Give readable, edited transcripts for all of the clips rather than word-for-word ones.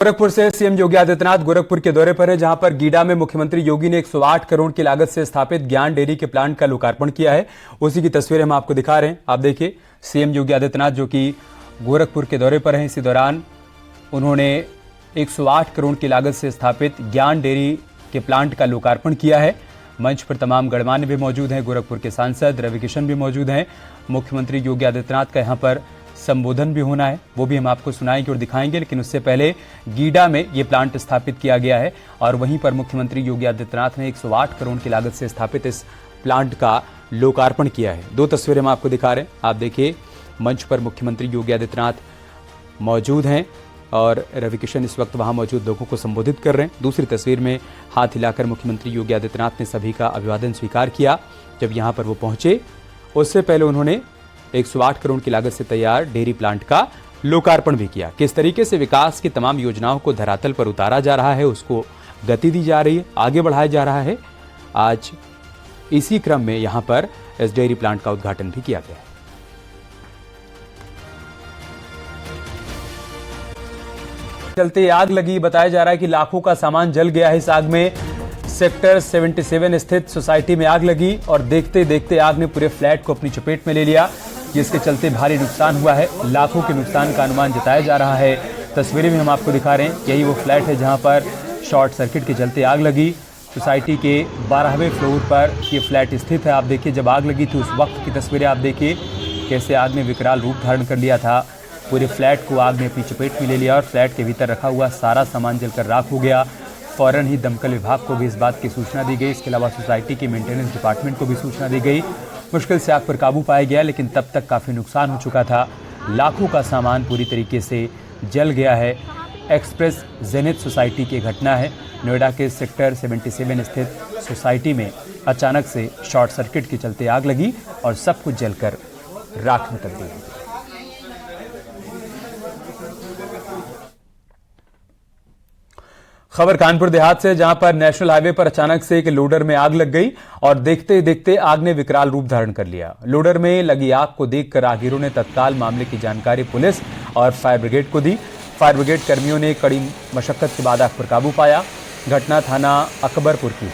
गोरखपुर से सीएम योगी आदित्यनाथ गोरखपुर के दौरे पर है, जहां पर गीडा में मुख्यमंत्री योगी ने 108 करोड़ की लागत से स्थापित ज्ञान डेयरी के प्लांट का लोकार्पण किया है। उसी की तस्वीरें हम आपको दिखा रहे हैं। आप देखिए, सीएम योगी आदित्यनाथ जो कि गोरखपुर के दौरे पर हैं, इसी दौरान उन्होंने 108 करोड़ की लागत से स्थापित ज्ञान डेयरी के प्लांट का लोकार्पण किया है। मंच पर तमाम गणमान्य भी मौजूद हैं, गोरखपुर के सांसद रवि किशन भी मौजूद हैं। मुख्यमंत्री योगी आदित्यनाथ का यहाँ पर संबोधन भी होना है, वो भी हम आपको सुनाएंगे और दिखाएंगे। लेकिन उससे पहले गीडा में ये प्लांट स्थापित किया गया है और वहीं पर मुख्यमंत्री योगी आदित्यनाथ ने 108 करोड़ की लागत से स्थापित इस प्लांट का लोकार्पण किया है। दो तस्वीरें हम आपको दिखा रहे हैं। आप देखिए, मंच पर मुख्यमंत्री योगी आदित्यनाथ मौजूद हैं और रवि किशन इस वक्त वहां मौजूद लोगों को संबोधित कर रहे हैं। दूसरी तस्वीर में हाथ हिलाकर मुख्यमंत्री योगी आदित्यनाथ ने सभी का अभिवादन स्वीकार किया। जब यहां पर वो पहुंचे, उससे पहले उन्होंने 108 करोड़ की लागत से तैयार डेयरी प्लांट का लोकार्पण भी किया। किस तरीके से विकास की तमाम योजनाओं को धरातल पर उतारा जा रहा है, उसको गति दी जा रही है, आगे बढ़ाया जा रहा है। आज इसी क्रम में यहां पर इस डेयरी प्लांट का उद्घाटन भी किया गया है। चलते आग लगी, बताया जा रहा है कि लाखों का सामान जल गया है। इस आग में सेक्टर 77 स्थित सोसाइटी में आग लगी और देखते देखते आग ने पूरे फ्लैट को अपनी चपेट में ले लिया, जिसके चलते भारी नुकसान हुआ है। लाखों के नुकसान का अनुमान जताया जा रहा है। तस्वीरें भी हम आपको दिखा रहे हैं। यही वो फ्लैट है जहां पर शॉर्ट सर्किट के चलते आग लगी। सोसाइटी के 12वें फ्लोर पर ये फ्लैट स्थित है। आप देखिए, जब आग लगी थी उस वक्त की तस्वीरें आप देखिए, कैसे आग ने विकराल रूप धारण कर लिया था। पूरे फ्लैट को आग ने अपनी चपेट में ले लिया और फ्लैट के भीतर रखा हुआ सारा सामान जलकर राख हो गया। फौरन ही दमकल विभाग को भी इस बात की सूचना दी गई। इसके अलावा सोसाइटी के मेंटेनेंस डिपार्टमेंट को भी सूचना दी गई। मुश्किल से आग पर काबू पाया गया, लेकिन तब तक काफ़ी नुकसान हो चुका था। लाखों का सामान पूरी तरीके से जल गया है। एक्सप्रेस जेनिथ सोसाइटी की घटना है। नोएडा के सेक्टर 77 स्थित सोसाइटी में अचानक से शॉर्ट सर्किट के चलते आग लगी और सब कुछ जलकर राख में तब्दील हो गई। खबर कानपुर देहात से, जहां पर नेशनल हाईवे पर अचानक से एक लोडर में आग लग गई और देखते देखते आग ने विकराल रूप धारण कर लिया। लोडर में लगी आग को देखकर राहगीरों ने तत्काल मामले की जानकारी पुलिस और फायर ब्रिगेड को दी। फायर ब्रिगेड कर्मियों ने कड़ी मशक्कत के बाद आग पर काबू पाया। घटना थाना अकबरपुर की।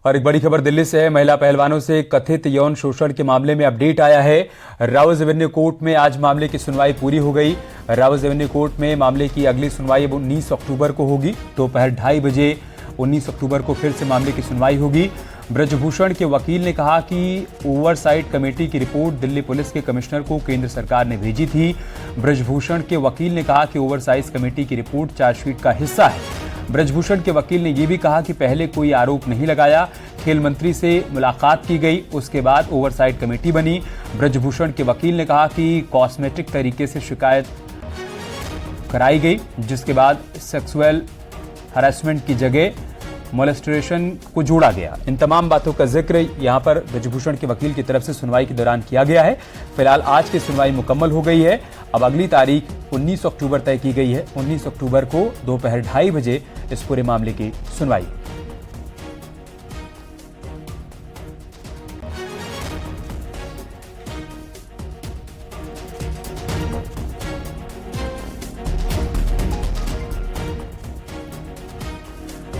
और एक बड़ी खबर दिल्ली से है। महिला पहलवानों से कथित यौन शोषण के मामले में अपडेट आया है। राउज एवेन्यू कोर्ट में आज मामले की सुनवाई पूरी हो गई। राउज एवेन्यू कोर्ट में मामले की अगली सुनवाई 19 अक्टूबर को होगी। दोपहर 2:30 बजे 19 अक्टूबर को फिर से मामले की सुनवाई होगी। ब्रजभूषण के वकील ने कहा कि ओवरसाइट कमेटी की रिपोर्ट दिल्ली पुलिस के कमिश्नर को केंद्र सरकार ने भेजी थी। ब्रजभूषण के वकील ने कहा कि ओवरसाइज कमेटी की रिपोर्ट चार्जशीट का हिस्सा है। ब्रजभूषण के वकील ने यह भी कहा कि पहले कोई आरोप नहीं लगाया। खेल मंत्री से मुलाकात की गई, उसके बाद ओवरसाइट कमेटी बनी। ब्रजभूषण के वकील ने कहा कि कॉस्मेटिक तरीके से शिकायत कराई गई, जिसके बाद सेक्सुअल हरासमेंट की जगह मोलेस्टेशन को जोड़ा गया। इन तमाम बातों का जिक्र यहां पर ब्रजभूषण के वकील की तरफ से सुनवाई के दौरान किया गया है। फिलहाल आज की सुनवाई मुकम्मल हो गई है। अब अगली तारीख 19 अक्टूबर तय की गई है। 19 अक्टूबर को दोपहर 2:30 बजे इस पूरे मामले की सुनवाई।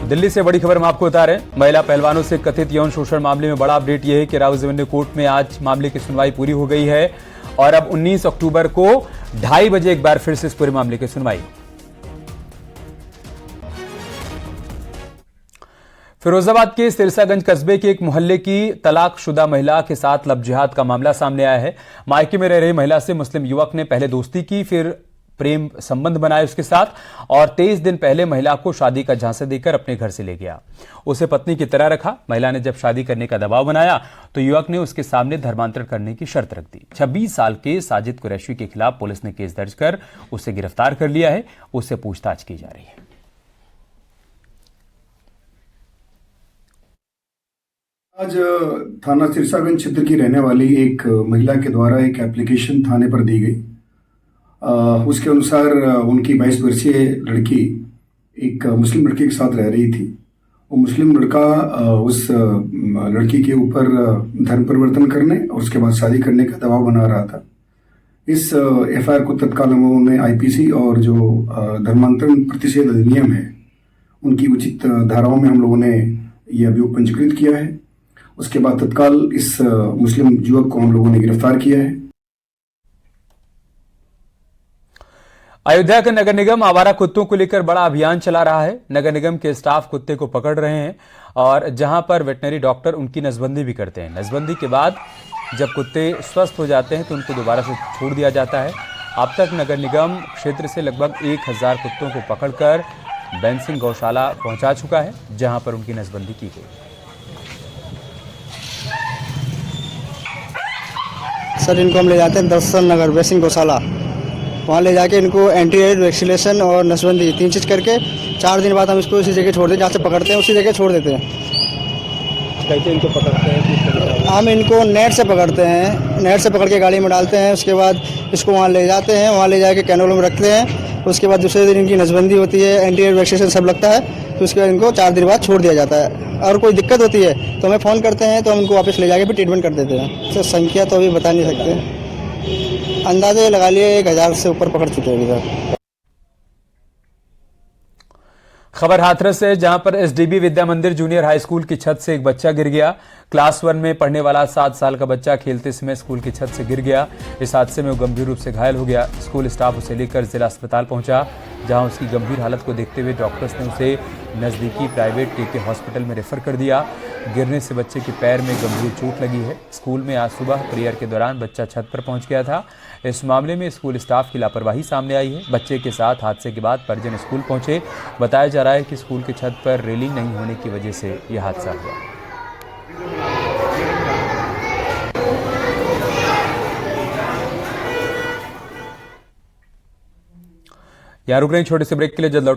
दिल्ली से बड़ी खबर हम आपको बता रहे हैं। महिला पहलवानों से कथित यौन शोषण मामले में बड़ा अपडेट यह है कि राउज एवेन्यू कोर्ट में आज मामले की सुनवाई पूरी हो गई है और अब 19 अक्टूबर को 2:30 बजे एक बार फिर से इस पूरे मामले की सुनवाई। फिरोजाबाद के सिरसागंज कस्बे के एक मोहल्ले की तलाकशुदा महिला के साथ लव जिहाद का मामला सामने आया है। मायके में रह रही महिला से मुस्लिम युवक ने पहले दोस्ती की, फिर प्रेम संबंध बनाए उसके साथ और 23 दिन पहले महिला को शादी का झांसा देकर अपने घर से ले गया। उसे पत्नी की तरह रखा। महिला ने जब शादी करने का दबाव बनाया तो युवक ने उसके सामने धर्मांतरण करने की शर्त रख दी। 26 साल के साजिद कुरैशी के खिलाफ पुलिस ने केस दर्ज कर उसे गिरफ्तार कर लिया है। उससे पूछताछ की जा रही है। आज थाना सिरसागंज क्षेत्र की रहने वाली एक महिला के द्वारा एक एप्लीकेशन थाने पर दी गई। उसके अनुसार उनकी 22 वर्षीय लड़की एक मुस्लिम लड़के के साथ रह रही थी। वो मुस्लिम लड़का उस लड़की के ऊपर धर्म परिवर्तन करने और उसके बाद शादी करने का दबाव बना रहा था। इस एफआईआर को तत्काल हम लोगों ने आईपीसी और जो धर्मांतरण प्रतिषेध अधिनियम है उनकी उचित धाराओं में हम लोगों ने यह अभियोग पंजीकृत किया है। उसके बाद तत्काल इस मुस्लिम युवक को हम लोगों ने गिरफ्तार किया है। अयोध्या का नगर निगम आवारा कुत्तों को लेकर बड़ा अभियान चला रहा है। नगर निगम के स्टाफ कुत्ते को पकड़ रहे हैं और जहां पर वेटनरी डॉक्टर उनकी नसबंदी भी करते हैं। नसबंदी के बाद जब कुत्ते स्वस्थ हो जाते हैं तो उनको दोबारा से छोड़ दिया जाता है। अब तक नगर निगम क्षेत्र से लगभग 1000 कुत्तों को पकड़कर बैंसिंग गौशाला पहुंचा चुका है, जहां पर उनकी नसबंदी की गई। सर, इनको हम ले जाते हैं दर्शन नगर बैंसिंग गौशाला, वहाँ ले जाके इनको एंटी रेड वैक्सीनेशन और नसबंदी 3 चीज़ करके 4 दिन बाद हम इसको उसी जगह छोड़ देते हैं, जहाँ से पकड़ते हैं उसी जगह छोड़ देते हैं। कैसे इनको पकड़ते हैं? हम इनको नेट से पकड़ते हैं, नेट से पकड़ के गाड़ी में डालते हैं, उसके बाद इसको वहाँ ले जाते हैं, वहाँ ले जाके कैनोल में रखते हैं। उसके बाद दूसरे दिन इनकी नसबंदी होती है, एंटी रेड वैक्सीनेशन सब लगता है, तो उसके बाद इनको 4 दिन बाद छोड़ दिया जाता है। और कोई दिक्कत होती है तो हमें फ़ोन करते हैं, तो हम इनको वापस ले जाके फिर ट्रीटमेंट कर देते हैं। सर, संख्या तो अभी बता नहीं सकते, अंदाजे लगा लिए 1000 से ऊपर पकड़ चुके हैं अभी तक। खबर हाथरस से, जहां पर एसडीबी विद्या मंदिर जूनियर हाई स्कूल की छत से एक बच्चा गिर गया। क्लास 1 में पढ़ने वाला 7 साल का बच्चा खेलते समय स्कूल की छत से गिर गया। इस हादसे में वो गंभीर रूप से घायल हो गया। स्कूल स्टाफ उसे लेकर जिला अस्पताल पहुंचा, जहां उसकी गंभीर हालत को देखते हुए डॉक्टर्स ने उसे नजदीकी प्राइवेट केके हॉस्पिटल में रेफर कर दिया। गिरने से बच्चे के पैर में गंभीर चोट लगी है। स्कूल में आज सुबह प्रेयर के दौरान बच्चा छत पर पहुंच गया था। इस मामले में स्कूल स्टाफ की लापरवाही सामने आई है। बच्चे के साथ हादसे के बाद परिजन स्कूल पहुंचे। बताया जा रहा है कि स्कूल की छत पर रेलिंग नहीं होने की वजह से यह हादसा हुआ। यहाँ रुक रहे हैं छोटे से ब्रेक के लिए, जल्द लौटेंगे।